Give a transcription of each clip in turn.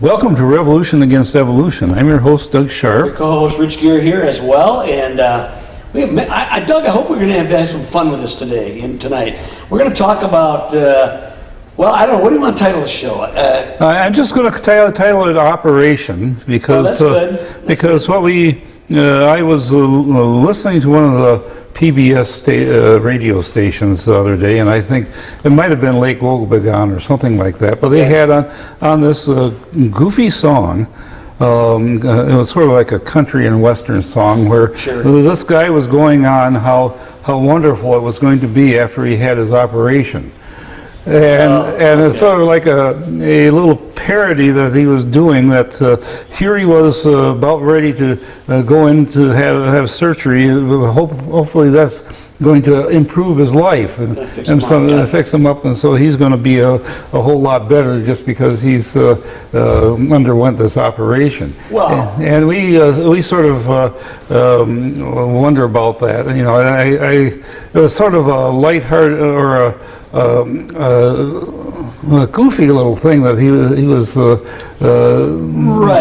Welcome to Revolution Against Evolution. I'm your host, Doug Sharp. Your co-host, Rich Gear, here as well. And Doug, I hope we're going to have some fun with us today and tonight. We're going to talk about, well, I don't know, what do you want to title the show? I'm just going to title it Operation because I was listening to one of the PBS radio stations the other day, and I think it might have been Lake Wobegon or something like that. But they had on this goofy song. It was sort of like a country and western song where this guy was going on how wonderful it was going to be after he had his operation. And it's sort of like a little parody that he was doing, that here he was about ready to go in to have surgery. Hopefully that's going to improve his life and fix him up, and so he's going to be a whole lot better just because he's underwent this operation. Wow. And we sort of wonder about that. You know, it was sort of a lighthearted or a goofy little thing that he was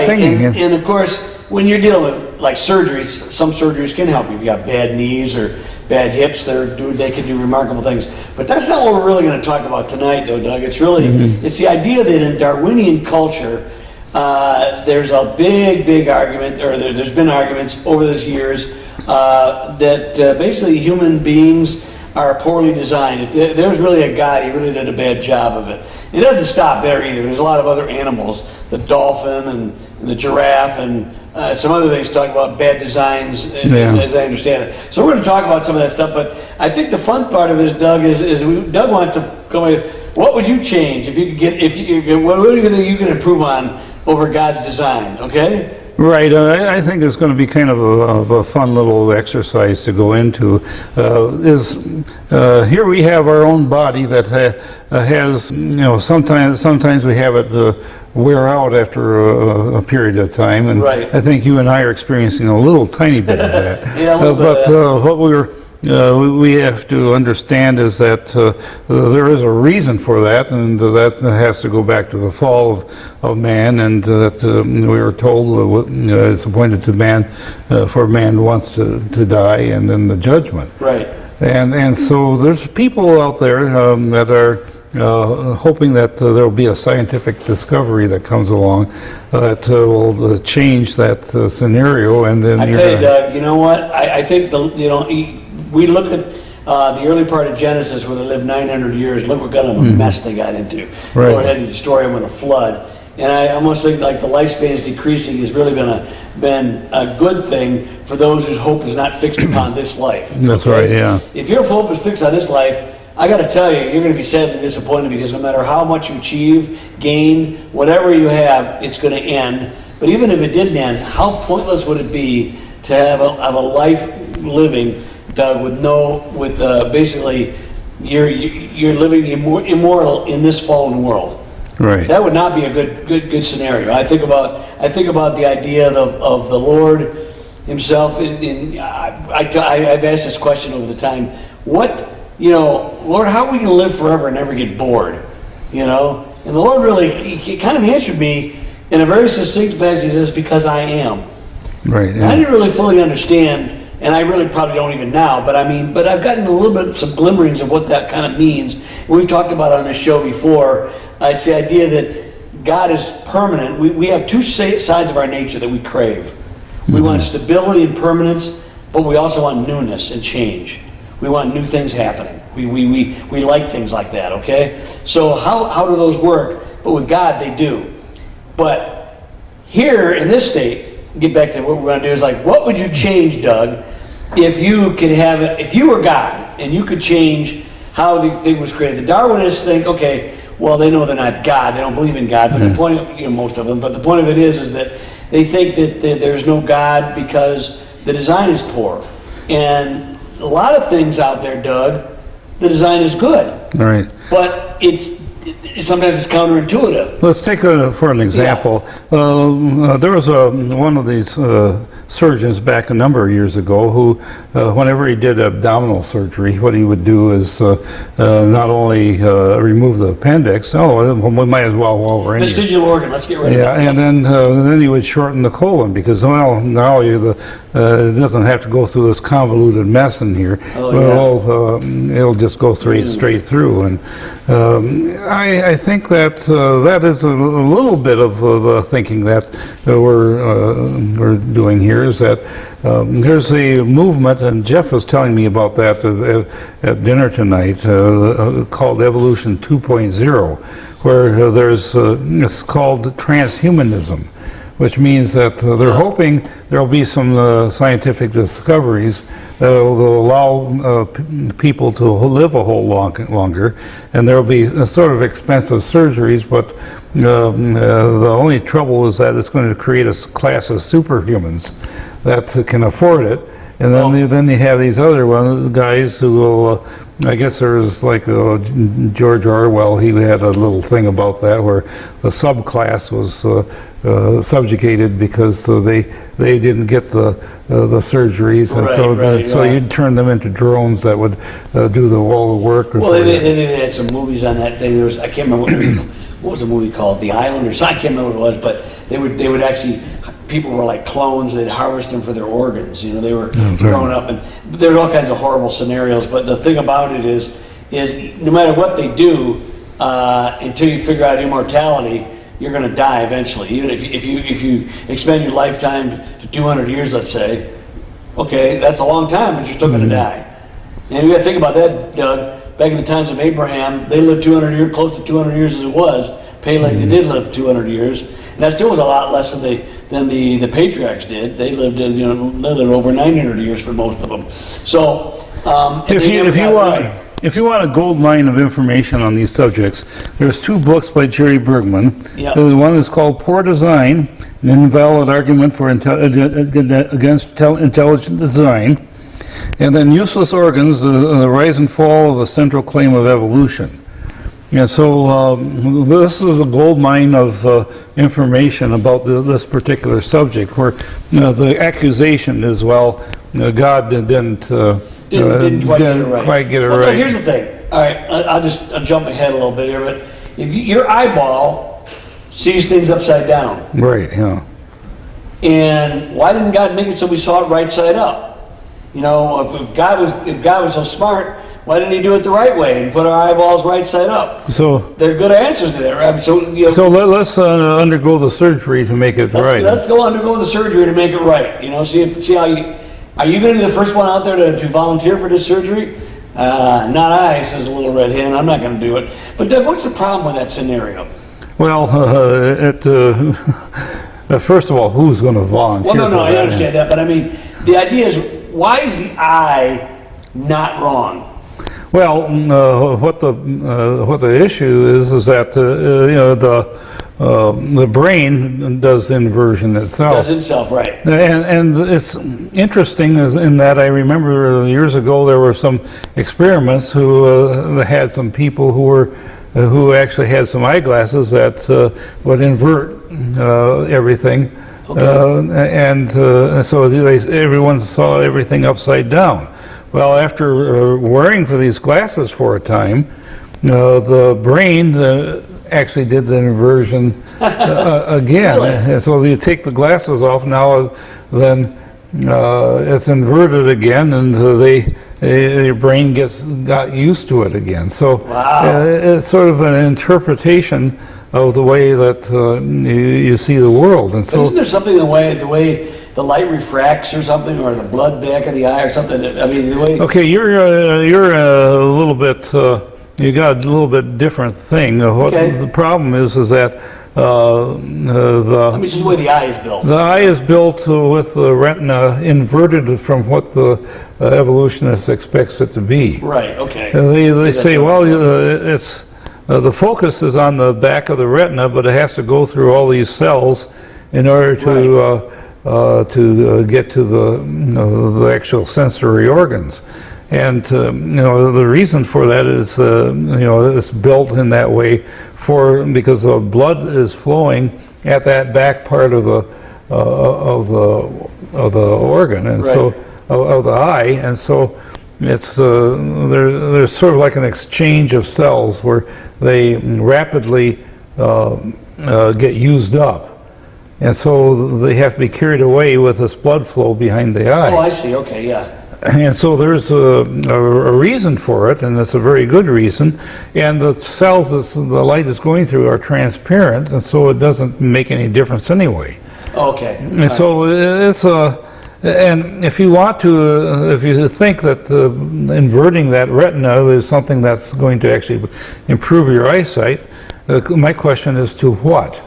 singing. And of course, when you're dealing with like surgeries, some surgeries can help you. If you got bad knees or bad hips, they can do remarkable things. But that's not what we're really going to talk about tonight, though, Doug. It's really it's the idea that in Darwinian culture, there's a big argument, or there's been arguments over those years that basically human beings are poorly designed. If there's really a God, he really did a bad job of it. It doesn't stop there either. There's a lot of other animals, the dolphin and the giraffe and some other things talk about bad designs, as I understand it. So we're going to talk about some of that stuff, but I think the fun part of it, Doug, is Doug wants to come in. What would you change if you could get, what do you think you can improve on over God's design, okay? Right. I think it's going to be kind of a fun little exercise to go into. Here we have our own body that has, sometimes we have it wear out after a period of time, and I think you and I are experiencing a little tiny bit of that. What we have to understand is that there is a reason for that, and that has to go back to the fall of man, and that we were told it's appointed to man for man once to die, and then the judgment. Right. And so there's people out there that are hoping that there will be a scientific discovery that comes along that will change that scenario, and then I tell you, Doug, you know what? I think we look at the early part of Genesis where they lived 900 years. Look what kind of a mess they got into. The Lord had to destroy them with a flood. And I almost think like the lifespan is decreasing has really been a good thing for those whose hope is not fixed upon this life. That's right, yeah. If your hope is fixed on this life, I got to tell you, you're going to be sadly disappointed, because no matter how much you achieve, gain, whatever you have, it's going to end. But even if it didn't end, how pointless would it be to have a life living, Doug, with basically you're living immortal in this fallen world. Right. That would not be a good scenario. I think about the idea of the Lord Himself. I've asked this question over the time. Lord, how are we going to live forever and never get bored? And the Lord really he kind of answered me in a very succinct fashion. He says, "Because I am." Right. Yeah. I didn't really fully understand. And I really probably don't even now, but I've gotten a little bit, some glimmerings of what that kind of means. We've talked about it on this show before. It's the idea that God is permanent. We have two sides of our nature that we crave. We want stability and permanence, but we also want newness and change. We want new things happening. We like things like that, okay? So how do those work? But with God, they do. But here in this state, get back to what we're going to do, is like, what would you change, Doug, if you were God and you could change how the thing was created? The Darwinists think, okay, well, they know they're not God, they don't believe in God, but the point of, most of them, but the point of it is that they think that there's no God because the design is poor. And a lot of things out there, Doug, the design is good. Right. But sometimes it's counterintuitive. Let's take for an example. There was one of these surgeons back a number of years ago who, whenever he did abdominal surgery, what he would do is not only remove the appendix, we might as well while we're in here. Vestigial organ, let's get rid of Yeah, it. and then he would shorten the colon because, well, now it doesn't have to go through this convoluted mess in here. It'll just go straight through. And I think that that is a little bit of the thinking that we're doing here, is that there's a movement, and Jeff was telling me about that at dinner tonight, called Evolution 2.0, where it's called transhumanism, which means that they're hoping there'll be some scientific discoveries that will allow people to live a whole longer, and there'll be sort of expensive surgeries, but the only trouble is that it's going to create a class of superhumans that can afford it. And then you have these other guys who will, I guess there's like George Orwell, he had a little thing about that where the subclass was subjugated because they didn't get the surgeries, and so you'd turn them into drones that would do all the work. Well, they had some movies on that thing. There was, I can't remember what was the movie called, The Island, or something. I can't remember what it was, but they would actually, people were like clones. They'd harvest them for their organs. You know, they were growing up, and there are all kinds of horrible scenarios. But the thing about it is no matter what they do, until you figure out immortality, you're going to die eventually. Even if you expend your lifetime to 200 years, let's say, okay, that's a long time, but you're still going to die. And you got to think about that, Doug. Back in the times of Abraham, they lived 200 years, close to 200 years as it was. Peleg, they did live 200 years, and that still was a lot less than the patriarchs did. They lived over 900 years for most of them. So if you want a gold mine of information on these subjects, there's two books by Jerry Bergman. Yep. One is called Poor Design: An Invalid Argument for Against Intelligent Design, and then Useless Organs: The Rise and Fall of the Central Claim of Evolution. Yeah, so this is a gold mine of information about this particular subject, where the accusation is, well, God didn't quite get it right. But here's the thing. All right, I'll jump ahead a little bit here, but if your eyeball sees things upside down, right? Yeah. And why didn't God make it so we saw it right side up? You know, if God was so smart, why didn't He do it the right way and put our eyeballs right side up? So there are good answers to that, right? So let's undergo the surgery to make it right. Let's go undergo the surgery to make it right. You know, see how you. Are you going to be the first one out there to volunteer for this surgery? Not I, says a little red hen. I'm not going to do it. But Doug, what's the problem with that scenario? Well, first of all, who's going to volunteer? Well, no, I understand that, but I mean, the idea is, why is the eye not wrong? Well, what the issue is that the brain does inversion itself. Does itself, right. And it's interesting in that I remember years ago there were some experiments who had some people who actually had some eyeglasses that would invert everything. Okay. So everyone saw everything upside down. Well, after wearing for these glasses for a time, the brain actually did the inversion again. Really? And so you take the glasses off now, then it's inverted again, and your brain got used to it again. So it's sort of an interpretation of the way that you see the world. And so, isn't there something the way the light refracts or something, or the blood back of the eye or something? I mean, the way. Okay, you're a little bit. You got a little bit different thing. What the problem is that I mean, it's the way the eye is built. The eye is built with the retina inverted from what the evolutionist expects it to be. Right. Okay. They say, well, it's the focus is on the back of the retina, but it has to go through all these cells in order to get to the actual sensory organs. And the reason for that is it's built in that way because the blood is flowing at that back part of the the organ, and so of the eye, and so it's there's sort of like an exchange of cells where they rapidly get used up. And so they have to be carried away with this blood flow behind the eye. Oh, I see. Okay, yeah. And so there's a reason for it, and it's a very good reason. And the cells that the light is going through are transparent, and so it doesn't make any difference anyway. Okay. And so it's a, and if you want to, if you think that inverting that retina is something that's going to actually improve your eyesight, my question is to what?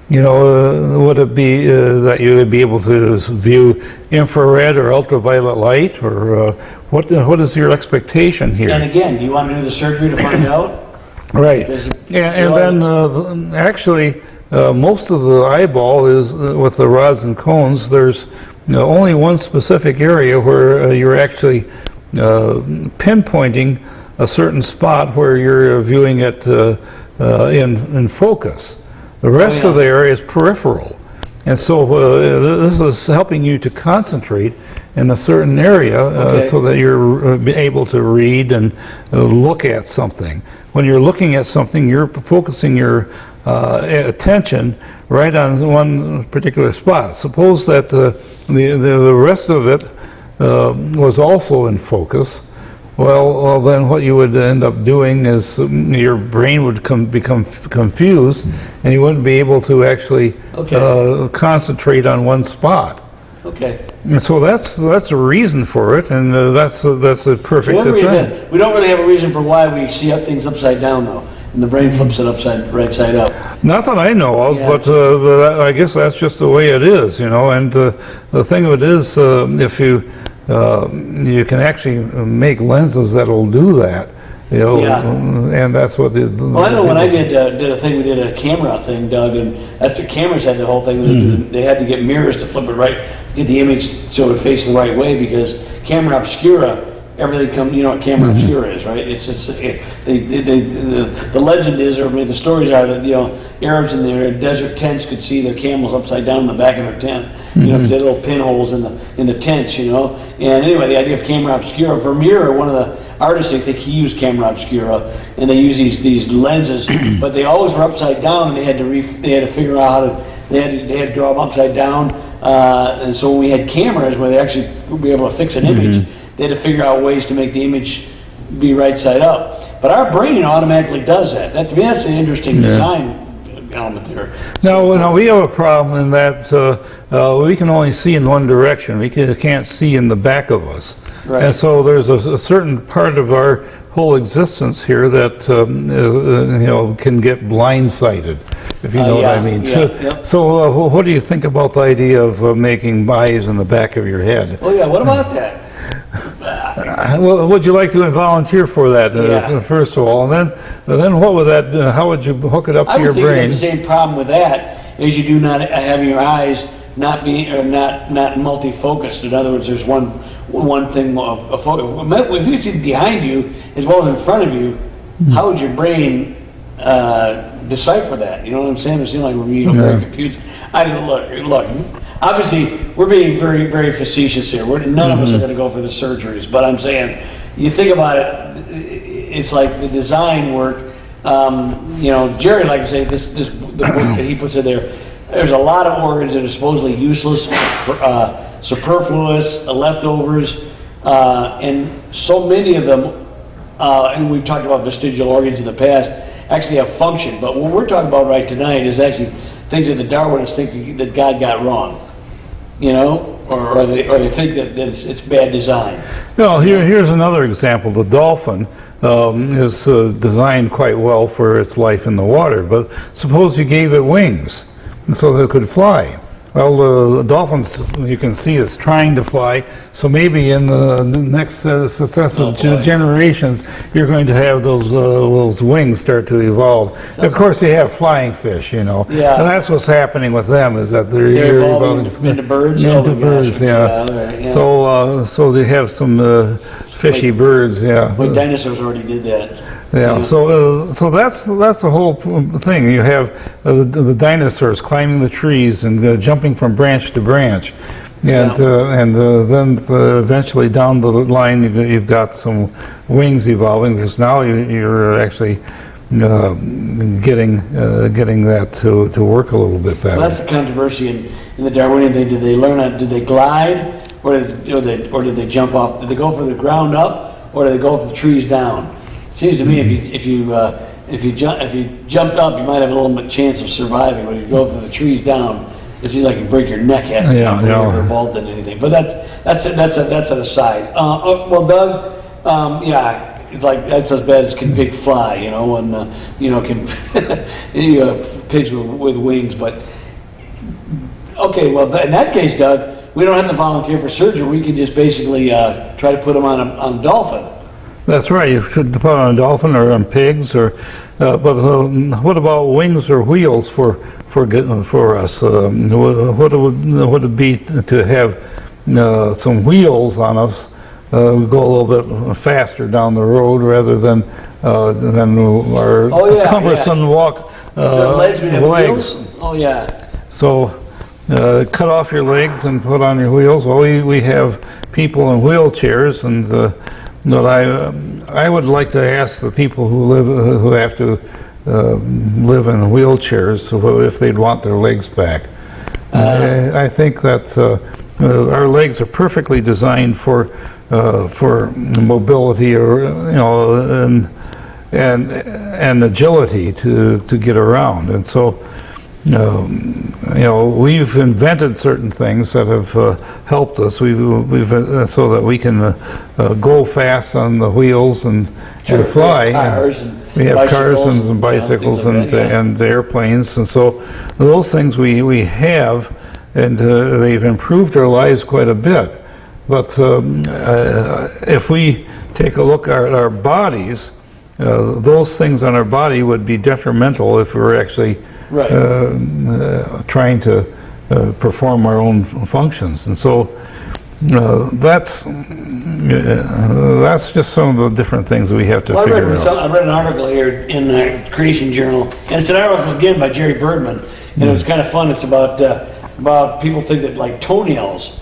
You know, would it be that you would be able to view infrared or ultraviolet light, or what is your expectation here? And again, do you want to do the surgery to find out? Right. And then actually, most of the eyeball is with the rods and cones. There's only one specific area where you're actually pinpointing a certain spot where you're viewing it in focus. The rest of the area is peripheral. And so this is helping you to concentrate in a certain area so that you're able to read and look at something. When you're looking at something, you're focusing your attention right on one particular spot. Suppose that the rest of it was also in focus. Well, then what you would end up doing is your brain would become confused, and you wouldn't be able to actually concentrate on one spot. Okay. And so that's a reason for it, and that's a perfect design. We don't really have a reason for why we see things upside down, though, and the brain flips it right side up. Not that I know of, but I guess that's just the way it is, you know. And the thing of it is, if you can actually make lenses that'll do that, you know, and that's what the well, I know when I did a thing, we did a camera thing, Doug, and that's the cameras had the whole thing. They had to get mirrors to flip it right, get the image so it faces the right way, because camera obscura, everything comes, you know what camera obscura is, right? The legend is, or maybe the stories are that, you know, Arabs in their desert tents could see their camels upside down in the back of their tent, you know, because they had little pinholes in the tents, you know. And anyway, the idea of camera obscura, Vermeer, one of the artists, I think he used camera obscura, and they use these lenses, but they always were upside down, and they had to figure out how to, they had to draw them upside down, and so when we had cameras where they actually would be able to fix an image, they had to figure out ways to make the image be right side up. But our brain automatically does that. To me, that's an interesting design element there. Now we have a problem in that we can only see in one direction. We can't see in the back of us. Right. And so there's a certain part of our whole existence here that is, you know, can get blindsided, if you know what I mean. So what do you think about the idea of making eyes in the back of your head? Oh yeah, what about that? Well, would you like to volunteer for that first of all, and then what would that? How would you hook it up to your brain? I would think the same problem with that as you do not having your eyes not multi-focused. In other words, there's one thing of focus. If you see behind you as well as in front of you, how would your brain decipher that? You know what I'm saying? It seems like we're very confused. Look. Obviously, we're being very, very facetious here. None of us are going to go for the surgeries, but I'm saying, you think about it, it's like the design work. You know, Jerry, like I say, the work that he puts in there. There's a lot of organs that are supposedly useless, superfluous, leftovers, and so many of them. And we've talked about vestigial organs in the past. Actually have function, but what we're talking about right tonight is actually things that the Darwinists think that God got wrong. You know, or they think that it's bad design. Well, here's another example. The dolphin is designed quite well for its life in the water, but suppose you gave it wings so that it could fly. Well, the dolphins, you can see, is trying to fly, so maybe in the next successive generations, you're going to have those wings start to evolve. Of course, they have flying fish, you know, and that's what's happening with them, is that they're evolving into birds. So they have some fishy birds, Like dinosaurs already did that. Yeah, so that's the whole thing. You have the dinosaurs climbing the trees and jumping from branch to branch, Then eventually down the line you've got some wings evolving, because now you're actually getting that to work a little bit better. Well, that's the controversy in the Darwinian thing. Did they learn? Did they glide, or did they jump off? Did they go from the ground up, or did they go from the trees down? It seems to me if you jumped up, you might have a little bit chance of surviving. But if you go from the trees down, it seems like you break your neck after you ever evolved in anything. But that's an aside. Well, Doug, yeah. It's like, that's as bad as can pig fly, and can pigs with wings. But okay, well, in that case, Doug, we don't have to volunteer for surgery. We can just basically try to put them on a dolphin. That's right. You should put on a dolphin or on pigs, or but what about wings or wheels for us? What would it be to have some wheels on us? We go a little bit faster down the road rather than our cumbersome walk legs. legs. Oh yeah. So cut off your legs and put on your wheels. Well, we have people in wheelchairs, and I would like to ask the people who have to live in wheelchairs if they'd want their legs back. I think that our legs are perfectly designed for mobility, or and agility to get around, and so we've invented certain things that have helped us. We've so that we can go fast on the wheels and fly. We have cars and bicycles and airplanes, and so those things we have, and they've improved our lives quite a bit. But if we take a look at our bodies, those things on our body would be detrimental if we were actually trying to perform our own functions. And so that's just some of the different things we have to figure out. I read an article here in the Creation Journal, and it's an article again by Jerry Birdman, and it was kind of fun. It's about people think that like toenails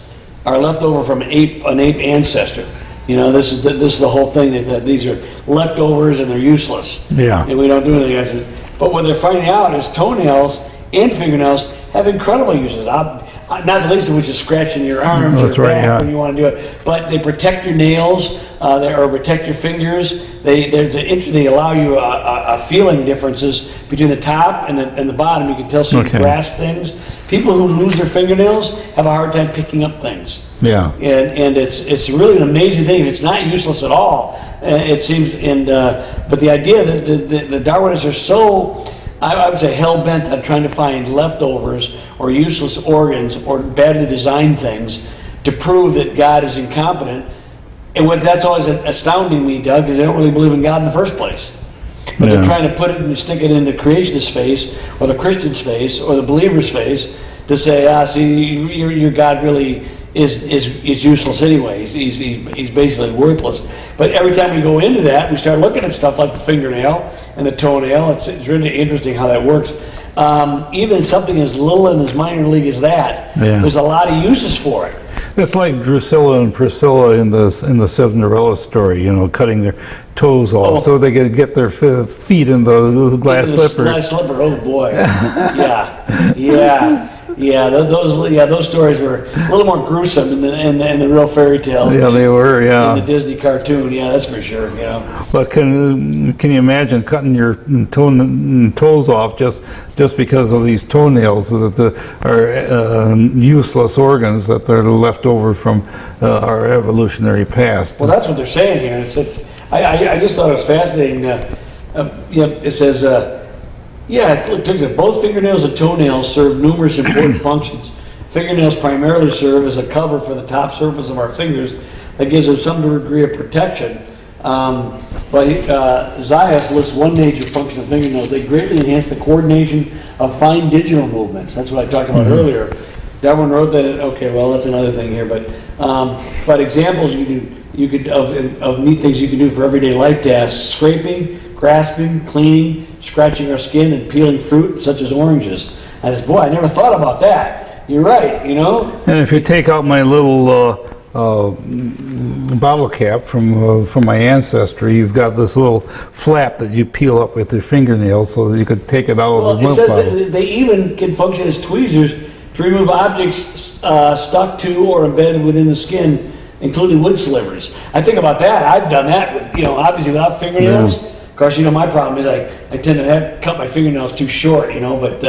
are left over from an ape ancestor. This is the whole thing, that these are leftovers and they're useless. Yeah. And we don't do anything. But what they're finding out is toenails and fingernails have incredible uses. Not the least of which is scratching your arms or back when you want to do it. But they protect your nails, or protect your fingers. They allow you a feeling differences between the top and the bottom. You can tell some grasp things. People who lose their fingernails have a hard time picking up things. Yeah. And it's really an amazing thing. It's not useless at all. It seems. But the idea that the Darwinists are so, I would say, hell-bent on trying to find leftovers or useless organs or badly designed things to prove that God is incompetent. And that's always astounding me, Doug, because they don't really believe in God in the first place. But they're trying to put it and stick it in the creationist face, or the Christian's face, or the believer's face, to say, see, your God really is useless anyway. He's basically worthless. But every time we go into that, we start looking at stuff like the fingernail and the toenail. It's really interesting how that works. Even something as little and as minor league as that, there's a lot of uses for it. It's like Drusilla and Priscilla in the Cinderella story, cutting their toes off so they could get their feet in the glass slipper. Glass slipper, oh boy. Those stories were a little more gruesome in the real fairy tale. Yeah, they were. Yeah. In the Disney cartoon, that's for sure. But can you imagine cutting your toes off just because of these toenails that are useless organs that are left over from our evolutionary past? Well, that's what they're saying here. I just thought it was fascinating. It says. It took that both fingernails and toenails serve numerous important functions. Fingernails primarily serve as a cover for the top surface of our fingers that gives them some degree of protection. But Zayas lists one major function of fingernails. They greatly enhance the coordination of fine digital movements. That's what I talked about earlier. Darwin wrote that. That's another thing here. But examples of neat things you can do for everyday life tasks: scraping, grasping, cleaning, scratching our skin, and peeling fruit such as oranges. I said, boy, I never thought about that. you're right, you know? And if you take out my little bottle cap from my ancestry, you've got this little flap that you peel up with your fingernails so that you could take it out of the Well, it milk says bottle. that they even can function as tweezers to remove objects stuck to or embedded within the skin, including wood slivers. I think about that. I've done that with, you know, obviously without fingernails. Of course, you know, my problem is I tend to cut my fingernails too short, you know, but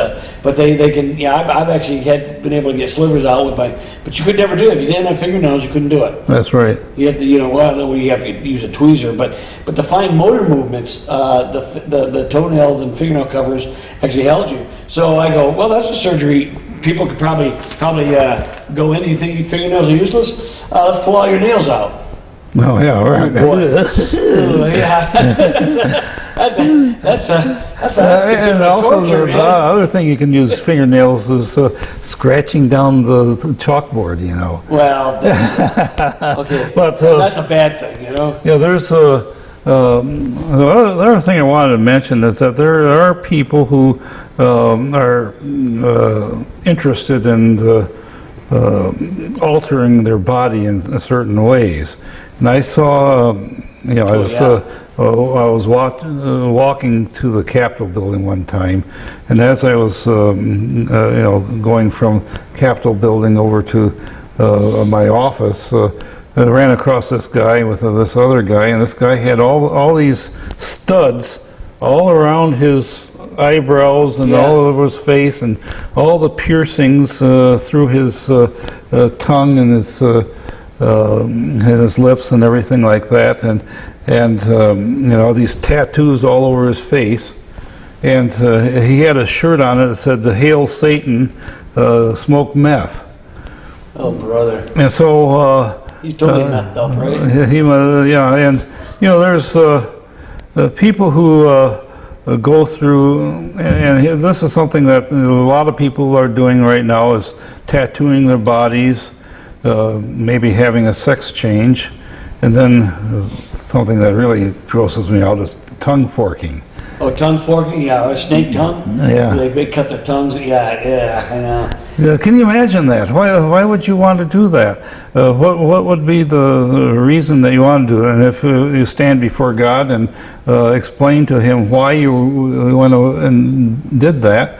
they can, yeah, I've actually been able to get slivers out with but you could never do it. If you didn't have fingernails, you couldn't do it. That's right. You have to, you know, well, you have to use a tweezer, but the fine motor movements, the toenails and fingernail covers actually held you. So I go, well, that's a surgery. People could probably go in. You think your fingernails are useless? Let's pull all your nails out. Oh yeah, right. Yeah, that's And also torture, the other thing you can use fingernails is scratching down the chalkboard, you know. Well, okay, But, that's a bad thing, you know. Yeah, there's the other thing I wanted to mention is that there are people who are interested in altering their body in certain ways. And I saw, you know, I was walking to the Capitol building one time, and as I was, you know, going from Capitol building over to my office, I ran across this guy with this other guy, and this guy had all these studs all around his eyebrows and all over his face, and all the piercings through his tongue and his lips and everything like that, and you know, these tattoos all over his face, and he had a shirt on it that said "Hail Satan, smoke meth." Oh, brother! And so He's totally messed up, right? Yeah, and you know, there's people who go through, and this is something that a lot of people are doing right now, is tattooing their bodies, maybe having a sex change, and then something that really grosses me out is tongue forking. Oh, tongue forking, yeah, or snake tongue. Yeah. They cut their tongues. Yeah, I know. Can you imagine that? Why would you want to do that? What would be the reason that you want to do it? And if you stand before God and explain to Him why you went and did that,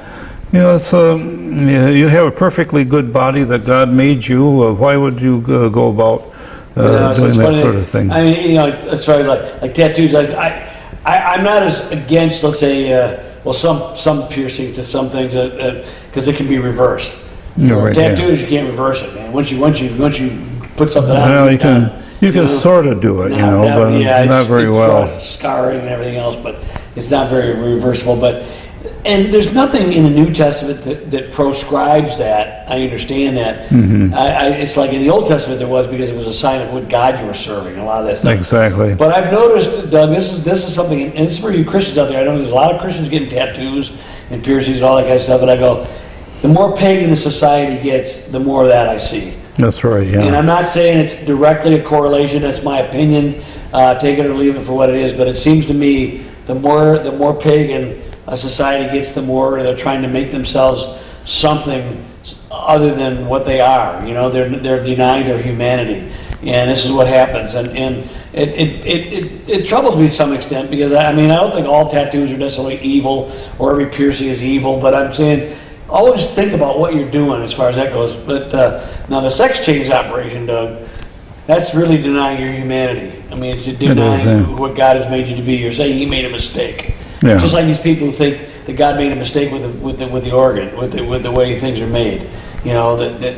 you know, it's you have a perfectly good body that God made you. Why would you go about doing that sort of thing? I mean, you know, as far as like tattoos, I'm not as against, let's say, well, some piercings to some things because it can be reversed. Right, tattoos, you can't reverse it, man. Once you put something on, well, you can sort of do it, you know, but not very well. Scarring and everything else, but it's not very reversible. And there's nothing in the New Testament that proscribes that. I understand that. Mm-hmm. It's like in the Old Testament there was, because it was a sign of what God you were serving, a lot of that stuff. Exactly. But I've noticed, Doug, this is something, and it's for you Christians out there. I know there's a lot of Christians getting tattoos and piercings and all that kind of stuff, and I go, the more pagan the society gets, the more of that I see. That's right, yeah. And I'm not saying it's directly a correlation. That's my opinion. Take it or leave it for what it is. But it seems to me the more pagan a society gets, the more they're trying to make themselves something other than what they are. You know, they're denying their humanity, and this is what happens. And it troubles me to some extent, because I mean, I don't think all tattoos are necessarily evil or every piercing is evil. But I'm saying, always think about what you're doing as far as that goes. But now the sex change operation, Doug, that's really denying your humanity. I mean, it's denying what God has made you to be. You're saying He made a mistake. Yeah. Just like these people who think that God made a mistake with the organ, with the way things are made. You know, that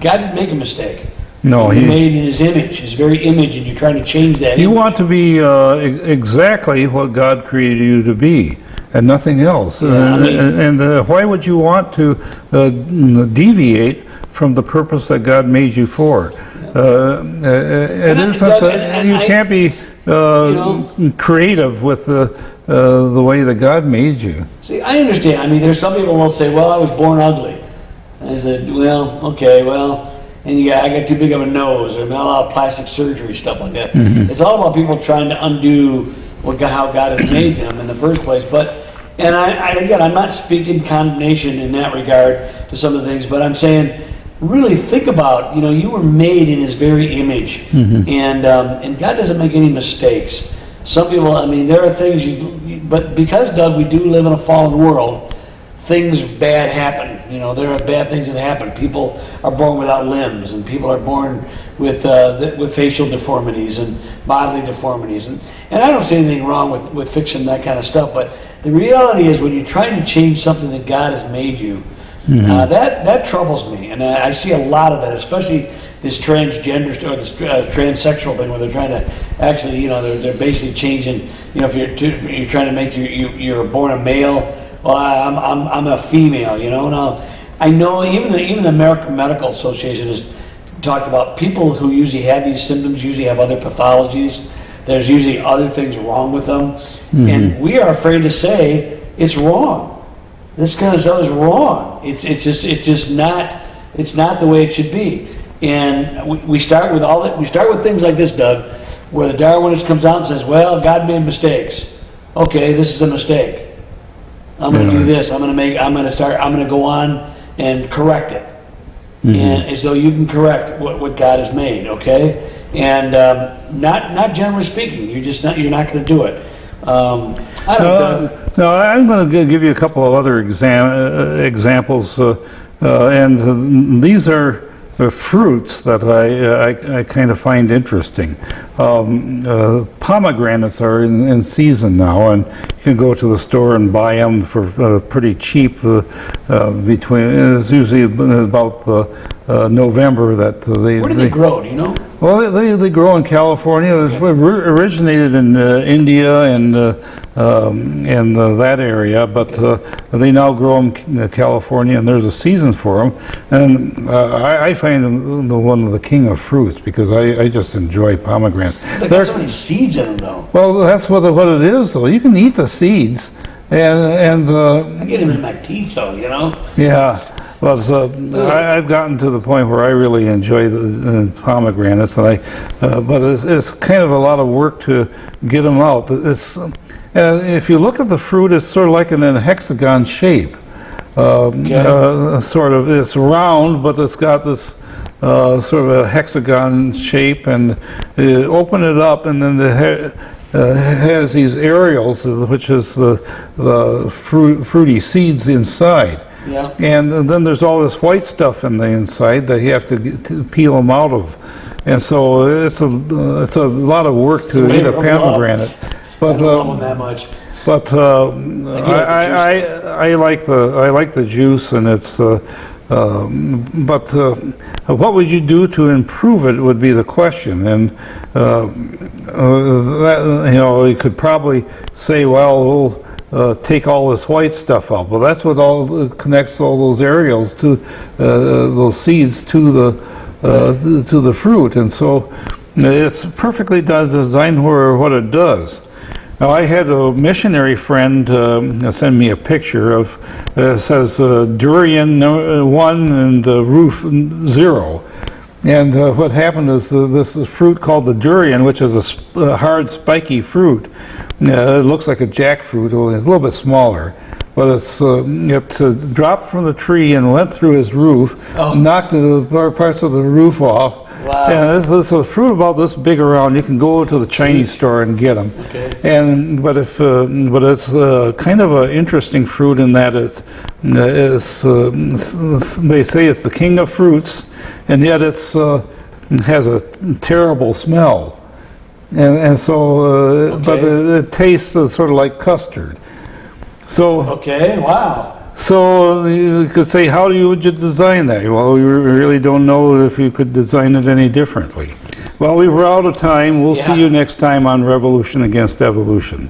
God didn't make a mistake. No, He made in His image, His very image, and you're trying to change that. You image. want to be exactly what God created you to be, and nothing else. Yeah, I mean, Why would you want to deviate from the purpose that God made you for? You can't be creative with the way that God made you. See, I understand. I mean, there's some people who will say, "Well, I was born ugly." And I said, "Well, okay, well." And I got too big of a nose, or a lot of plastic surgery, stuff like that. Mm-hmm. It's all about people trying to undo how God has made them in the first place. But And again, I'm not speaking condemnation in that regard to some of the things, but I'm saying, really think about, you were made in His very image, and God doesn't make any mistakes. Some people, there are things but because, Doug, we do live in a fallen world, things bad happen. There are bad things that happen. People are born without limbs, and people are born with facial deformities and bodily deformities, and I don't see anything wrong with fixing that kind of stuff. But the reality is, when you're trying to change something that God has made you, that troubles me, and I see a lot of that, especially this transgender or this transsexual thing, where they're trying to actually, they're basically changing. If you're trying to make you're born a male. Well, I'm a female, Now, I know even the American Medical Association has talked about people who usually have these symptoms usually have other pathologies. There's usually other things wrong with them, and we are afraid to say it's wrong. This kind of stuff is wrong. It's just not. It's not the way it should be. And we start with all that. We start with things like this, Doug, where the Darwinist comes out and says, "Well, God made mistakes. Okay, this is a mistake. I'm going to do this. I'm going to go on and correct it, and as though you can correct what God has made, okay? And not generally speaking, you're not going to do it. I don't know. No, I'm going to give you a couple of other examples, and these are fruits that I kind of find interesting. Pomegranates are in season now, and you can go to the store and buy them for pretty cheap. It's usually about November that they. Where do they grow? Do you know? Well, they grow in California. It originated in India and that area, but they now grow in California, and there's a season for them. And I find them one of the king of fruits because I just enjoy pomegranates. They got so many seeds in them, though. Well, that's what it is, though. You can eat the seeds, and I get them in my teeth, though. Yeah. Well, I've gotten to the point where I really enjoy the pomegranates, and but it's kind of a lot of work to get them out. If you look at the fruit, it's sort of like in a hexagon shape. Sort of, it's round, but it's got this sort of a hexagon shape, and open it up, and then has these areoles, which is the fruity seeds inside. Yeah. And then there's all this white stuff in the inside that you have to peel them out of, and so it's a lot of work to eat a pomegranate. But I don't love them that much. But I like the juice, and it's. But what would you do to improve it would be the question, and you could probably say, well, we'll take all this white stuff out. Well, that's what connects all those areoles to those seeds to the fruit, and so it's perfectly designed for what it does. Now, I had a missionary friend send me a picture of, says durian 1 and roof 0. And what happened is this fruit called the durian, which is a hard, spiky fruit. It looks like a jackfruit, only it's a little bit smaller. But it dropped from the tree and went through his roof, knocked the parts of the roof off. Wow. Yeah, it's a fruit about this big around. You can go to the Chinese store and get them. Okay. But it's kind of an interesting fruit in that they say it's the king of fruits, and yet it has a terrible smell, and so Okay. but it tastes sort of like custard. So. Okay. Wow. So you could say, how would you design that? Well, we really don't know if you could design it any differently. Well, we're out of time. We'll see you next time on Revolution Against Evolution.